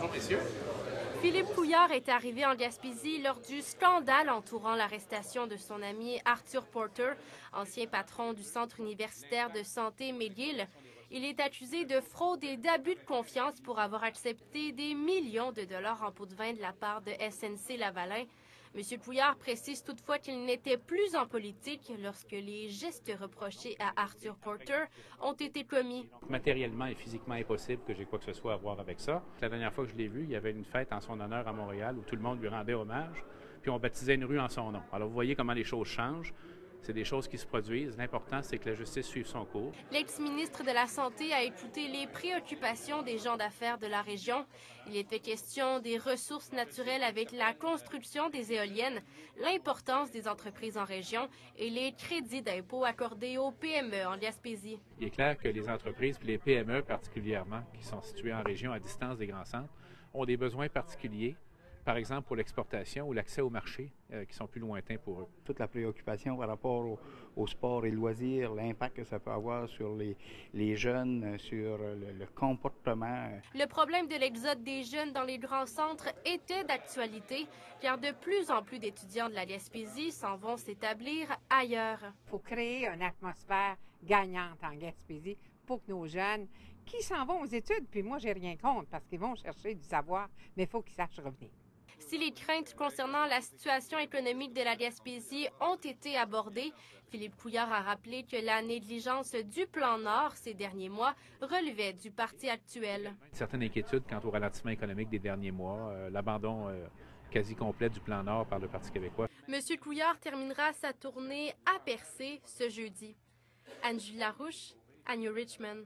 Bonjour, messieurs. Philippe Couillard est arrivé en Gaspésie lors du scandale entourant l'arrestation de son ami Arthur Porter, ancien patron du Centre universitaire de santé McGill. Il est accusé de fraude et d'abus de confiance pour avoir accepté des millions de dollars en pots de vin de la part de SNC-Lavalin. M. Couillard précise toutefois qu'il n'était plus en politique lorsque les gestes reprochés à Arthur Porter ont été commis. Matériellement et physiquement impossible que j'ai quoi que ce soit à voir avec ça. La dernière fois que je l'ai vu, il y avait une fête en son honneur à Montréal où tout le monde lui rendait hommage, puis on baptisait une rue en son nom. Alors vous voyez comment les choses changent. C'est des choses qui se produisent. L'important, c'est que la justice suive son cours. L'ex-ministre de la Santé a écouté les préoccupations des gens d'affaires de la région. Il était question des ressources naturelles avec la construction des éoliennes, l'importance des entreprises en région et les crédits d'impôt accordés aux PME en Gaspésie. Il est clair que les entreprises, puis les PME particulièrement, qui sont situées en région à distance des grands centres, ont des besoins particuliers. Par exemple, pour l'exportation ou l'accès au marché, qui sont plus lointains pour eux. Toute la préoccupation par rapport au sport et loisirs, l'impact que ça peut avoir sur les jeunes, sur le comportement. Le problème de l'exode des jeunes dans les grands centres était d'actualité, car de plus en plus d'étudiants de la Gaspésie s'en vont s'établir ailleurs. Il faut créer une atmosphère gagnante en Gaspésie pour que nos jeunes qui s'en vont aux études, puis moi, j'ai rien contre parce qu'ils vont chercher du savoir, mais il faut qu'ils sachent revenir. Si les craintes concernant la situation économique de la Gaspésie ont été abordées, Philippe Couillard a rappelé que la négligence du plan Nord ces derniers mois relevait du parti actuel. Certaines inquiétudes quant au ralentissement économique des derniers mois, l'abandon quasi complet du plan Nord par le Parti québécois. M. Couillard terminera sa tournée à Percé ce jeudi. Anne-Julie Larouche, à New Richmond.